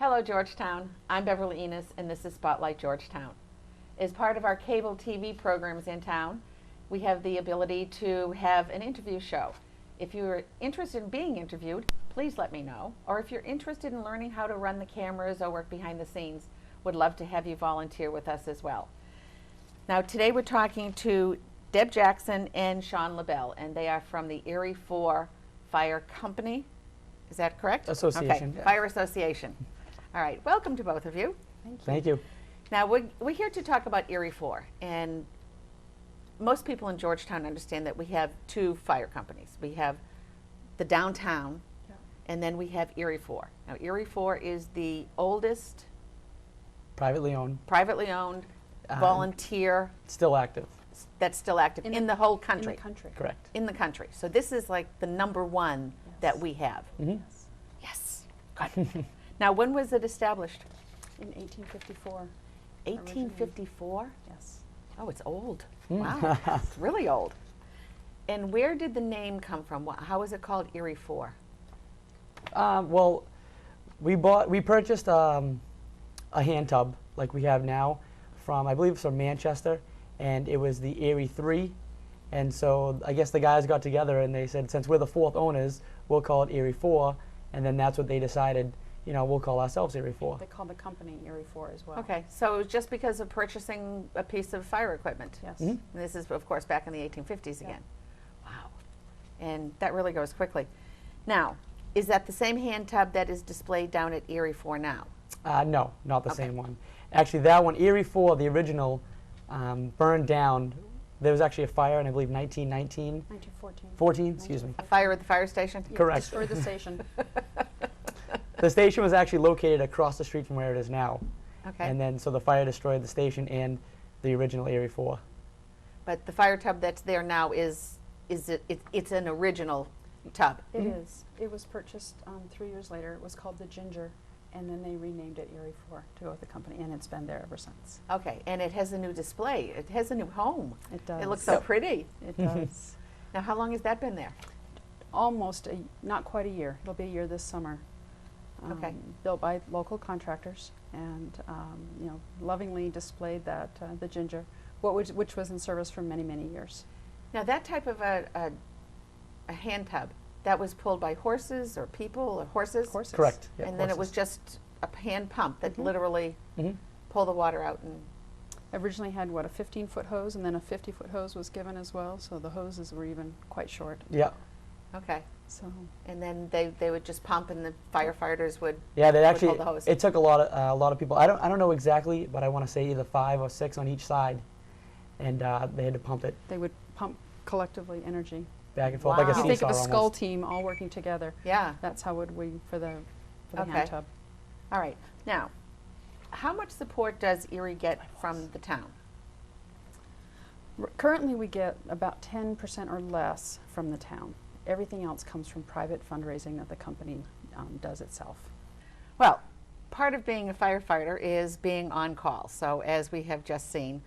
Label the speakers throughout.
Speaker 1: Hello, Georgetown. I'm Beverly Enos, and this is Spotlight Georgetown. As part of our cable TV programs in town, we have the ability to have an interview show. If you're interested in being interviewed, please let me know. Or if you're interested in learning how to run the cameras or work behind the scenes, would love to have you volunteer with us as well. Now, today we're talking to Deb Jackson and Sean LaBelle, and they are from the Erie 4 Fire Company. Is that correct?
Speaker 2: Association.
Speaker 1: Okay,
Speaker 2: Yeah.
Speaker 1: Fire Association. All right, welcome to both of you.
Speaker 2: Thank you.
Speaker 1: Now, we're here to talk about Erie 4, and most people in Georgetown understand that we have two fire companies. We have the downtown, and then we have Erie 4. Now, Erie 4 is the oldest
Speaker 2: Privately owned,
Speaker 1: privately owned volunteer
Speaker 2: still active.
Speaker 1: that's still active in the whole country.
Speaker 3: In the country.
Speaker 2: Correct.
Speaker 1: In the country. So this is like the number one that we have.
Speaker 2: Mhm.
Speaker 1: Yes. Good. Now, when was it established?
Speaker 3: In 1854.
Speaker 1: 1854?
Speaker 3: Yes.
Speaker 1: Oh, it's old. Wow. It's really old. And where did the name come from? How is it called Erie 4?
Speaker 2: Well, we purchased a hand tub like we have now from, I believe it's from Manchester, and it was the Erie 3. And so I guess the guys got together and they said, since we're the fourth owners, we'll call it Erie 4. And then that's what they decided, we'll call ourselves Erie 4.
Speaker 3: They call the company Erie 4 as well.
Speaker 1: Okay, so it was just because of purchasing a piece of fire equipment.
Speaker 3: Yes.
Speaker 2: Mhm.
Speaker 1: And this is, of course, back in the 1850s
Speaker 3: Yeah.
Speaker 1: again. Wow. And that really goes quickly. Now, is that the same hand tub that is displayed down at Erie 4 now?
Speaker 2: No, not the
Speaker 1: Okay.
Speaker 2: same one. Actually, that one, Erie 4, the original, burned down. There was actually a fire in, I believe, 1919,
Speaker 3: 1914.
Speaker 2: 14, excuse me.
Speaker 1: A fire at the fire station?
Speaker 3: Yeah,
Speaker 2: Correct.
Speaker 3: Destroyed the station.
Speaker 2: The station was actually located across the street from where it is now.
Speaker 1: Okay.
Speaker 2: And then, so the fire destroyed the station and the original Erie 4.
Speaker 1: But the fire tub that's there now it's an original tub.
Speaker 3: It is. It was purchased 3 years later. It was called the Ginger, and then they renamed it Erie 4 to go with the company, and it's been there ever since.
Speaker 1: Okay, and it has a new display. It has a new home.
Speaker 3: It does.
Speaker 1: It looks so pretty.
Speaker 3: It does.
Speaker 1: Now, how long has that been there?
Speaker 3: Almost, not quite a year. It'll be a year this summer.
Speaker 1: Okay.
Speaker 3: Built by local contractors, and lovingly displayed that the Ginger, which was in service for many, many years.
Speaker 1: Now, that type of a hand tub, that was pulled by horses or people or horses?
Speaker 3: Horses.
Speaker 2: Correct. Yeah,
Speaker 1: And then it was
Speaker 2: horses.
Speaker 1: just a hand pump that
Speaker 3: Mhm.
Speaker 1: literally
Speaker 2: Mhm.
Speaker 1: pulled the water out. And
Speaker 3: Originally had, a 15-foot hose, and then a 50-foot hose was given as well, so the hoses were even quite short.
Speaker 2: Yeah.
Speaker 1: okay,
Speaker 3: So
Speaker 1: and then they would just pump, and the firefighters would.
Speaker 2: Yeah, they
Speaker 1: would
Speaker 2: actually,
Speaker 1: hold the hose.
Speaker 2: it took a lot of people. I don't know exactly, but I want to say either 5 or 6 on each side, and they had to pump it
Speaker 3: they would pump collectively energy.
Speaker 2: back and forth like a
Speaker 1: Wow.
Speaker 2: seesaw
Speaker 3: You think of a skull
Speaker 2: almost.
Speaker 3: team all working together.
Speaker 1: Yeah.
Speaker 3: That's how would we for the
Speaker 1: Okay.
Speaker 3: hand tub.
Speaker 1: All right. Now, how much support does Erie get from the town?
Speaker 3: Currently, we get about 10% or less from the town. Everything else comes from private fundraising that the company does itself.
Speaker 1: Well, part of being a firefighter is being on call. So as we have just seen,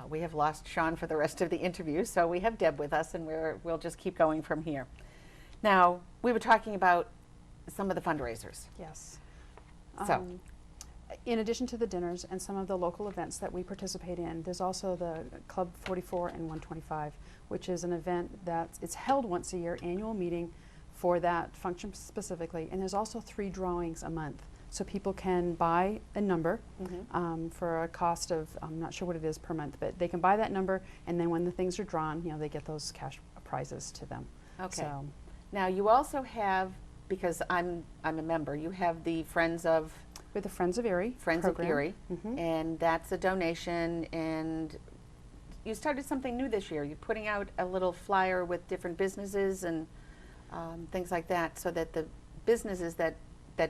Speaker 1: we have lost Sean for the rest of the interview, so we have Deb with us, and we'll just keep going from here. Now, we were talking about some of the fundraisers.
Speaker 3: Yes.
Speaker 1: So.
Speaker 3: In addition to the dinners and some of the local events that we participate in, there's also the Club 44 and 125, which is an event it's held once a year, annual meeting for that function specifically. And there's also 3 drawings a month. So people can buy a number for a cost of, I'm not sure what it is per month, but they can buy that number, and then when the things are drawn, they get those cash prizes to them.
Speaker 1: Okay.
Speaker 3: So
Speaker 1: Now, you also have, because I'm a member, you have the Friends of
Speaker 3: with the Friends of Erie program.
Speaker 1: Erie,
Speaker 3: Mhm.
Speaker 1: and that's a donation, and you started something new this year. You're putting out a little flyer with different businesses and things like that, so that the businesses that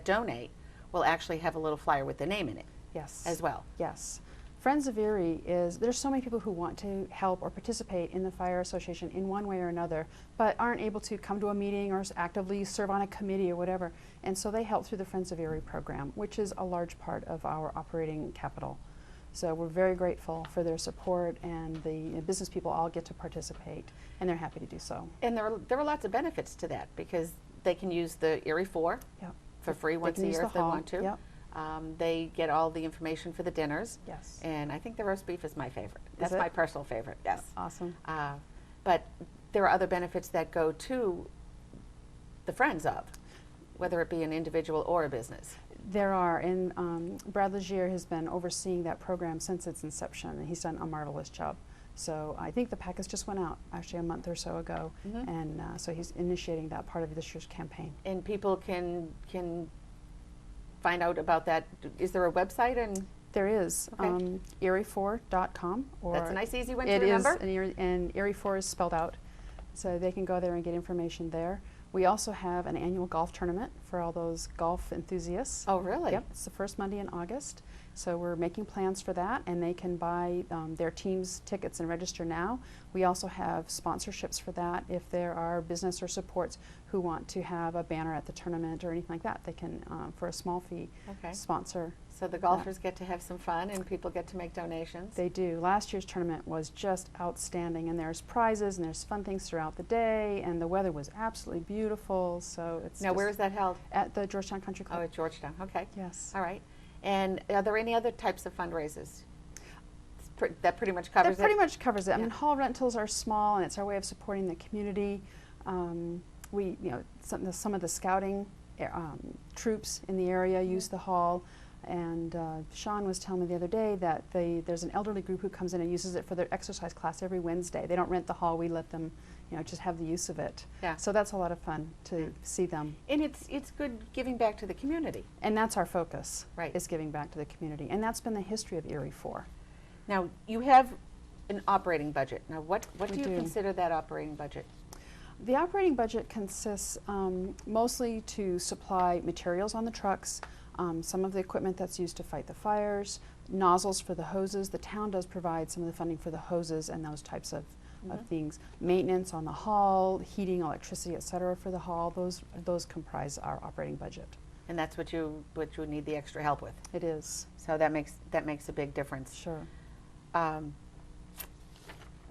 Speaker 1: donate will actually have a little flyer with their name in it
Speaker 3: Yes.
Speaker 1: as well.
Speaker 3: Yes. Friends of Erie there's so many people who want to help or participate in the Fire Association in one way or another, but aren't able to come to a meeting or actively serve on a committee or whatever. And so they help through the Friends of Erie program, which is a large part of our operating capital. So we're very grateful for their support, and the business people all get to participate, and they're happy to do so.
Speaker 1: And there are lots of benefits to that, because they can use the Erie 4
Speaker 3: Yep.
Speaker 1: for free
Speaker 3: They
Speaker 1: once
Speaker 3: can
Speaker 1: a
Speaker 3: use
Speaker 1: year
Speaker 3: the
Speaker 1: if they
Speaker 3: hall.
Speaker 1: want to.
Speaker 3: Yep.
Speaker 1: They get all the information for the dinners.
Speaker 3: Yes.
Speaker 1: And I think the roast beef is my favorite. That's
Speaker 3: it?
Speaker 1: my personal favorite, yes.
Speaker 3: Awesome.
Speaker 1: But there are other benefits that go to the friends of, whether it be an individual or a business.
Speaker 3: There are, and Brad Legier has been overseeing that program since its inception, and he's done a marvelous job. So I think the package just went out actually a month or so ago, and so he's initiating that part of this year's campaign.
Speaker 1: And people can find out about that. Is there a website? And
Speaker 3: There is
Speaker 1: Okay.
Speaker 3: erie4.com. Or
Speaker 1: that's a nice, easy one
Speaker 3: it
Speaker 1: to remember.
Speaker 3: is, and Erie4 is spelled out, so they can go there and get information there. We also have an annual golf tournament for all those golf enthusiasts.
Speaker 1: Oh, really?
Speaker 3: Yep, it's the first Monday in August. So we're making plans for that, and they can buy their team's tickets and register now. We also have sponsorships for that. If there are business or supports who want to have a banner at the tournament or anything like that, they can, for a small fee,
Speaker 1: Okay.
Speaker 3: sponsor.
Speaker 1: So the golfers get to have some fun, and people get to make donations.
Speaker 3: They do. Last year's tournament was just outstanding, and there's prizes and there's fun things throughout the day, and the weather was absolutely beautiful. So it's
Speaker 1: Now, where is that held?
Speaker 3: at the Georgetown Country
Speaker 1: Oh,
Speaker 3: Club.
Speaker 1: at Georgetown. Okay.
Speaker 3: Yes.
Speaker 1: All right. And are there any other types of fundraisers? That pretty much covers
Speaker 3: That pretty
Speaker 1: it?
Speaker 3: much covers it. I mean,
Speaker 1: Yeah.
Speaker 3: hall rentals are small, and it's our way of supporting the community. We, some of the scouting troops in the area use the hall. And Sean was telling me the other day that there's an elderly group who comes in and uses it for their exercise class every Wednesday. They don't rent the hall; we let them, just have the use of it.
Speaker 1: Yeah.
Speaker 3: So that's a lot of fun to see them,
Speaker 1: And it's good giving back to the community.
Speaker 3: and that's our focus.
Speaker 1: Right.
Speaker 3: Is giving back to the community, and that's been the history of Erie4.
Speaker 1: Now, you have an operating budget. Now, what do
Speaker 3: We
Speaker 1: you
Speaker 3: do.
Speaker 1: consider that operating budget?
Speaker 3: The operating budget consists mostly to supply materials on the trucks, some of the equipment that's used to fight the fires, nozzles for the hoses. The town does provide some of the funding for the hoses and those types of things. Maintenance on the hall, heating, electricity, et cetera, for the hall. Those comprise our operating budget.
Speaker 1: And that's what you need the extra help with.
Speaker 3: It is,
Speaker 1: So that makes a big difference.
Speaker 3: sure.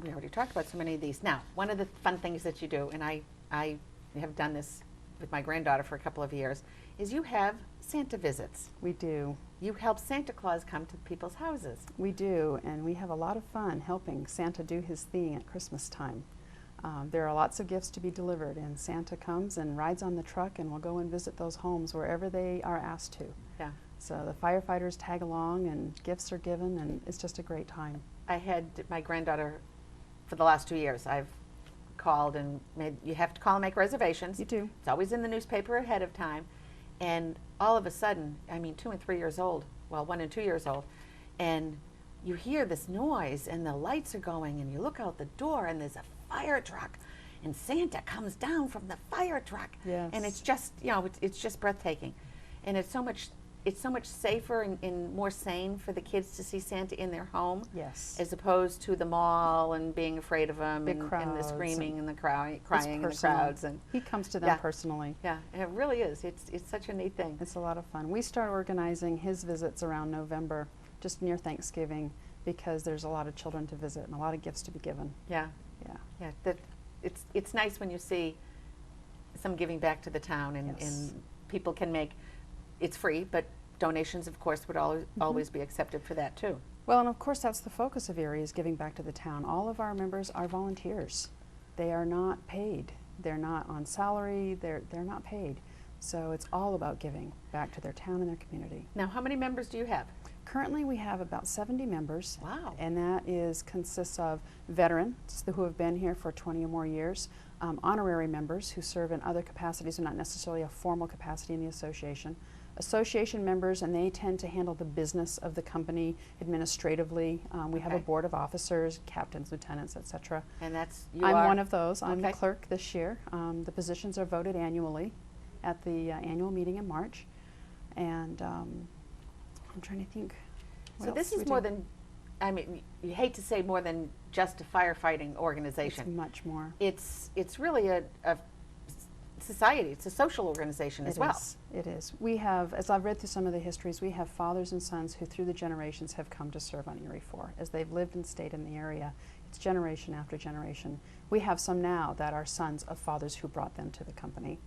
Speaker 1: We already talked about so many of these. Now, one of the fun things that you do, and I have done this with my granddaughter for a couple of years, is you have Santa visits.
Speaker 3: We do.
Speaker 1: You help Santa Claus come to people's houses.
Speaker 3: We do, and we have a lot of fun helping Santa do his thing at Christmas time. There are lots of gifts to be delivered, and Santa comes and rides on the truck, and we'll go and visit those homes wherever they are asked to.
Speaker 1: Yeah.
Speaker 3: So the firefighters tag along, and gifts are given, and it's just a great time.
Speaker 1: I had my granddaughter for the last 2 years. I've called and you have to call and make reservations.
Speaker 3: You do.
Speaker 1: It's always in the newspaper ahead of time. And all of a sudden, 2 and 3 years old, well, 1 and 2 years old, and you hear this noise and the lights are going and you look out the door and there's a fire truck and Santa comes down from the fire truck.
Speaker 3: Yes.
Speaker 1: And it's just, it's just breathtaking. And it's so much safer and more sane for the kids to see Santa in their home.
Speaker 3: Yes.
Speaker 1: As opposed to the mall and being afraid of him
Speaker 3: Big
Speaker 1: and the
Speaker 3: crowds
Speaker 1: screaming and the
Speaker 3: It's
Speaker 1: crying in the
Speaker 3: personal.
Speaker 1: crowds. And
Speaker 3: He comes to them
Speaker 1: Yeah.
Speaker 3: personally.
Speaker 1: yeah, and it really is. It's such a neat thing.
Speaker 3: It's a lot of fun. We start organizing his visits around November, just near Thanksgiving, because there's a lot of children to visit and a lot of gifts to be given.
Speaker 1: Yeah,
Speaker 3: Yeah.
Speaker 1: yeah. That it's nice when you see some giving back to the town and,
Speaker 3: Yes.
Speaker 1: and people can make. It's free, but donations, of course, would always be accepted for that too.
Speaker 3: Well, and of course, that's the focus of Erie, is giving back to the town. All of our members are volunteers. They are not paid. They're not on salary. They're not paid. So it's all about giving back to their town and their community.
Speaker 1: Now, how many members do you have?
Speaker 3: Currently, we have about 70 members.
Speaker 1: Wow.
Speaker 3: And that consists of veterans who have been here for 20 or more years, honorary members who serve in other capacities, and not necessarily a formal capacity in the association members, and they tend to handle the business of the company administratively. We have a
Speaker 1: Okay.
Speaker 3: board of officers, captains, lieutenants, etc.
Speaker 1: And that's
Speaker 3: I'm one of those. I'm the
Speaker 1: Okay.
Speaker 3: clerk this year. The positions are voted annually at the annual meeting in March. And I'm trying to think. what
Speaker 1: So this
Speaker 3: else
Speaker 1: is
Speaker 3: we
Speaker 1: more
Speaker 3: do.
Speaker 1: than. You hate to say more than just a firefighting
Speaker 3: It's
Speaker 1: organization.
Speaker 3: much more.
Speaker 1: It's really a society. It's a social organization as
Speaker 3: It
Speaker 1: well.
Speaker 3: is. It is. We have, as I've read through some of the histories, we have fathers and sons who through the generations have come to serve on Erie4. As they've lived and stayed in the area, it's generation after generation. We have some now that are sons of fathers who brought them to the company.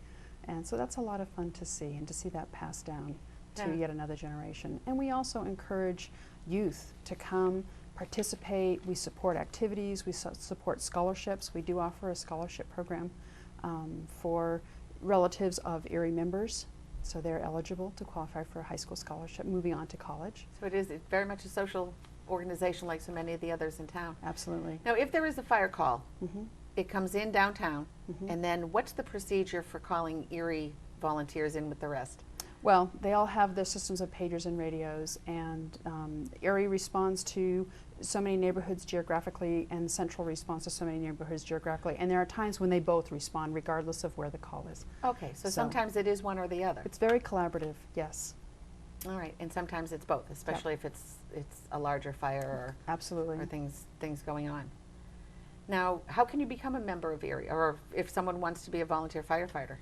Speaker 3: And so that's a lot of fun to see, and to see that passed down to
Speaker 1: Yeah.
Speaker 3: yet another generation. And we also encourage youth to come participate. We support activities, we support scholarships. We do offer a scholarship program for relatives of Erie members, so they're eligible to qualify for a high school scholarship moving on to college.
Speaker 1: So it's very much a social organization like so many of the others in town.
Speaker 3: Absolutely.
Speaker 1: Now, if there is a fire call,
Speaker 3: Mhm.
Speaker 1: it comes in downtown,
Speaker 3: Mhm.
Speaker 1: and then what's the procedure for calling Erie volunteers in with the rest?
Speaker 3: Well, they all have their systems of pagers and radios, and Erie responds to so many neighborhoods geographically, and Central responds to so many neighborhoods geographically. And there are times when they both respond, regardless of where the call is.
Speaker 1: Okay, so
Speaker 3: So-
Speaker 1: sometimes it is one or the other.
Speaker 3: It's very collaborative, yes,
Speaker 1: All right, and sometimes it's both, especially if it's a larger fire
Speaker 3: absolutely.
Speaker 1: or things going on. Now, how can you become a member of Erie, or if someone wants to be a volunteer firefighter?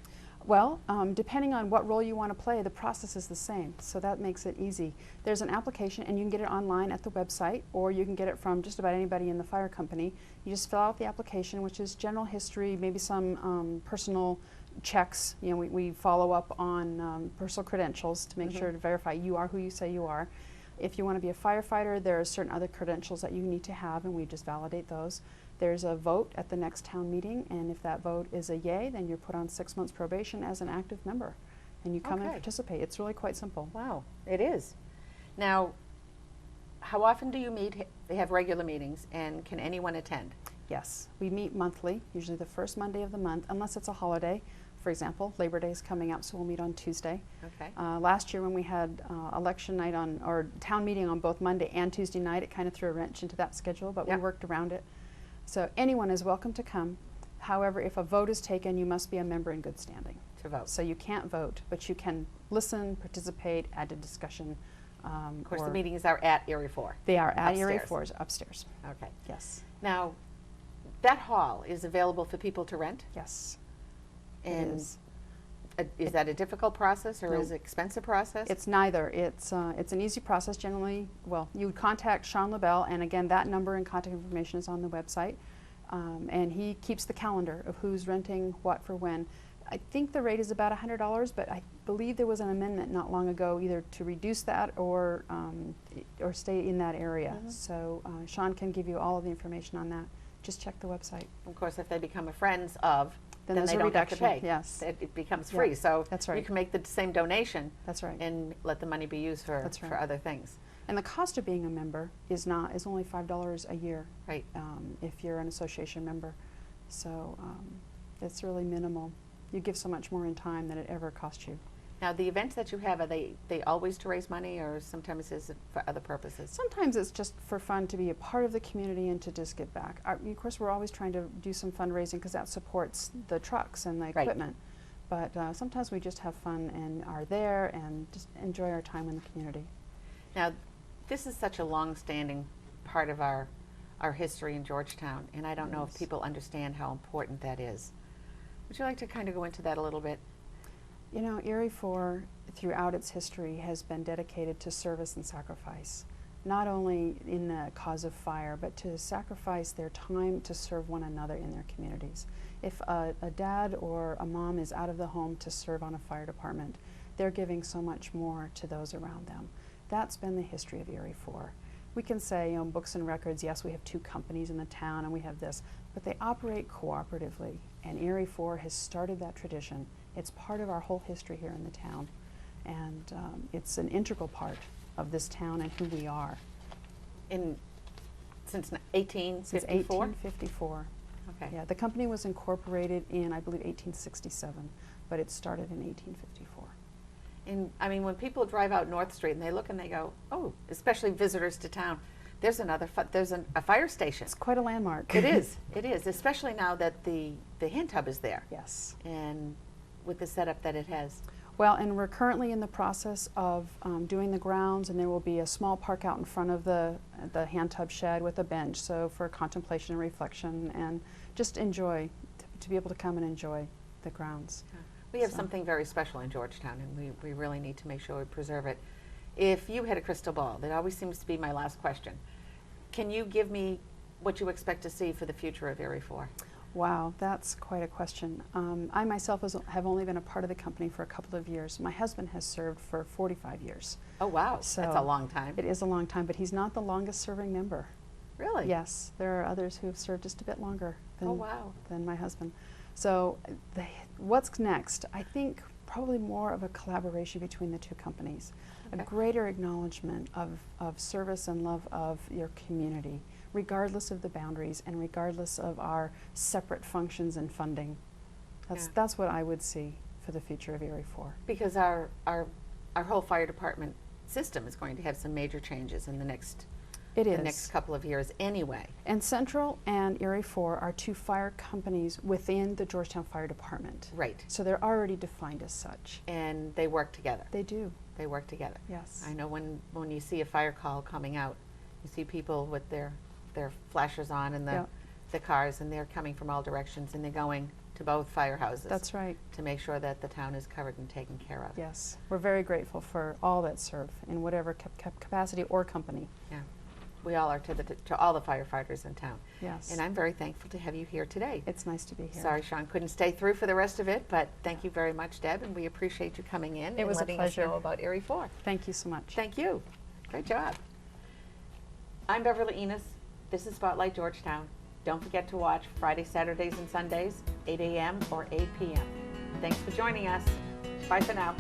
Speaker 3: Well, depending on what role you want to play, the process is the same, so that makes it easy. There's an application, and you can get it online at the website, or you can get it from just about anybody in the fire company. You just fill out the application, which is general history, maybe some personal checks. You know, we follow up on personal credentials to make sure to verify you are who you say you are. If you want to be a firefighter, there are certain other credentials that you need to have, and we just validate those. There's a vote at the next town meeting, and if that vote is a yay, then you're put on 6 months probation as an active member, and you come and
Speaker 1: Okay.
Speaker 3: participate. It's really quite simple.
Speaker 1: Wow, it is. Now, how often do you meet? They have regular meetings, and can anyone attend?
Speaker 3: Yes, we meet monthly, usually the first Monday of the month, unless it's a holiday. For example, Labor Day is coming up, so we'll meet on Tuesday.
Speaker 1: Okay.
Speaker 3: Last year when we had election night or town meeting on both Monday and Tuesday night, it kind of threw a wrench into that schedule, but
Speaker 1: Yeah.
Speaker 3: we worked around it. So anyone is welcome to come. However, if a vote is taken, you must be a member in good standing.
Speaker 1: To vote.
Speaker 3: So you can't vote, but you can listen, participate, add to discussion.
Speaker 1: Of course, the meetings are at Erie 4.
Speaker 3: They are at Erie
Speaker 1: upstairs.
Speaker 3: 4's upstairs.
Speaker 1: Okay.
Speaker 3: Yes,
Speaker 1: Now, that hall is available for people to rent?
Speaker 3: yes. It
Speaker 1: And
Speaker 3: is.
Speaker 1: is that a difficult process, or
Speaker 3: No.
Speaker 1: is it expensive process?
Speaker 3: It's neither. It's an easy process generally. Well, you would contact Sean LaBelle, and again, that number and contact information is on the website. And he keeps the calendar of who's renting what for when. I think the rate is about $100, but I believe there was an amendment not long ago either to reduce that or stay in that area.
Speaker 1: Mhm.
Speaker 3: So Sean can give you all of the information on that. Just check the website.
Speaker 1: Of course, if they become a friends of,
Speaker 3: Then
Speaker 1: then
Speaker 3: there's
Speaker 1: they
Speaker 3: a
Speaker 1: don't have to
Speaker 3: reduction,
Speaker 1: pay.
Speaker 3: yes.
Speaker 1: It becomes
Speaker 3: Yeah,
Speaker 1: free, so
Speaker 3: that's
Speaker 1: you
Speaker 3: right.
Speaker 1: can make the same donation
Speaker 3: That's right.
Speaker 1: and let the money be used for
Speaker 3: That's right.
Speaker 1: other things.
Speaker 3: And the cost of being a member is only $5 a year.
Speaker 1: Right.
Speaker 3: If you're an association member. So it's really minimal. You give so much more in time than it ever costs you.
Speaker 1: Now, the events that you have, are they always to raise money, or sometimes is it for other purposes?
Speaker 3: Sometimes it's just for fun to be a part of the community and to just give back. Of course, we're always trying to do some fundraising because that supports the trucks and the
Speaker 1: Right.
Speaker 3: equipment. But sometimes we just have fun and are there and just enjoy our time in the community.
Speaker 1: Now, this is such a long-standing part of our history in Georgetown, and I don't know if
Speaker 3: Yes.
Speaker 1: people understand how important that is. Would you like to kind of go into that a little bit?
Speaker 3: You know, Erie 4, throughout its history, has been dedicated to service and sacrifice, not only in the cause of fire, but to sacrifice their time to serve one another in their communities. If a dad or a mom is out of the home to serve on a fire department, they're giving so much more to those around them. That's been the history of Erie 4. We can say, you know, books and records, yes, we have 2 companies in the town and we have this, but they operate cooperatively, and Erie 4 has started that tradition. It's part of our whole history here in the town, and it's an integral part of this town and who we are.
Speaker 1: Since
Speaker 3: Since
Speaker 1: 1854?
Speaker 3: 1854.
Speaker 1: Okay.
Speaker 3: Yeah, the company was incorporated in, I believe, 1867, but it started in 1854.
Speaker 1: And I mean, when people drive out North Street and they look and they go, oh, especially visitors to town, there's a fire station.
Speaker 3: It's quite a landmark.
Speaker 1: It is, especially now that the hand tub is there,
Speaker 3: Yes.
Speaker 1: and with the setup that it has.
Speaker 3: Well, and we're currently in the process of doing the grounds, and there will be a small park out in front of the hand tub shed with a bench, so for contemplation and reflection, and just enjoy, to be able to come and enjoy the grounds.
Speaker 1: We have
Speaker 3: So-
Speaker 1: something very special in Georgetown, and we really need to make sure we preserve it. If you had a crystal ball, that always seems to be my last question, can you give me what you expect to see for the future of Erie 4?
Speaker 3: Wow, that's quite a question. I myself have only been a part of the company for a couple of years. My husband has served for 45 years.
Speaker 1: Oh, wow, that's a
Speaker 3: So
Speaker 1: long time.
Speaker 3: It is a long time, but he's not the longest serving member.
Speaker 1: Really?
Speaker 3: Yes, there are others who have served just a bit longer than,
Speaker 1: Oh, wow.
Speaker 3: than my husband. So what's next? I think probably more of a collaboration between the two companies,
Speaker 1: Okay.
Speaker 3: a greater acknowledgement of service and love of your community, regardless of the boundaries and regardless of our separate functions and funding.
Speaker 1: Yeah.
Speaker 3: That's what I would see for the future of Erie 4.
Speaker 1: Because our whole fire department system is going to have some major changes in the next couple of years anyway.
Speaker 3: And Central and Erie 4 are two fire companies within the Georgetown Fire Department.
Speaker 1: Right.
Speaker 3: So they're already defined as such.
Speaker 1: And they work together.
Speaker 3: They do,
Speaker 1: They work together.
Speaker 3: yes.
Speaker 1: I know when you see a fire call coming out, you see people with their flashers on and
Speaker 3: Yeah.
Speaker 1: the cars, and they're coming from all directions, and they're going to both firehouses.
Speaker 3: That's right,
Speaker 1: to make sure that the town is covered and taken care of.
Speaker 3: yes. We're very grateful for all that serve in whatever capacity or company,
Speaker 1: Yeah. We all are to all the firefighters in town.
Speaker 3: yes.
Speaker 1: And I'm very thankful to have you here today.
Speaker 3: It's nice to be here.
Speaker 1: Sorry Sean couldn't stay through for the rest of it, but thank you very much, Deb, and we appreciate you coming in
Speaker 3: It
Speaker 1: and
Speaker 3: was a
Speaker 1: letting us
Speaker 3: pleasure.
Speaker 1: know about Erie 4.
Speaker 3: Thank you so much.
Speaker 1: Thank you. Great job. I'm Beverly Enos. This is Spotlight Georgetown. Don't forget to watch Fridays, Saturdays, and Sundays, 8 a.m. or 8 p.m. Thanks for joining us. Bye for now.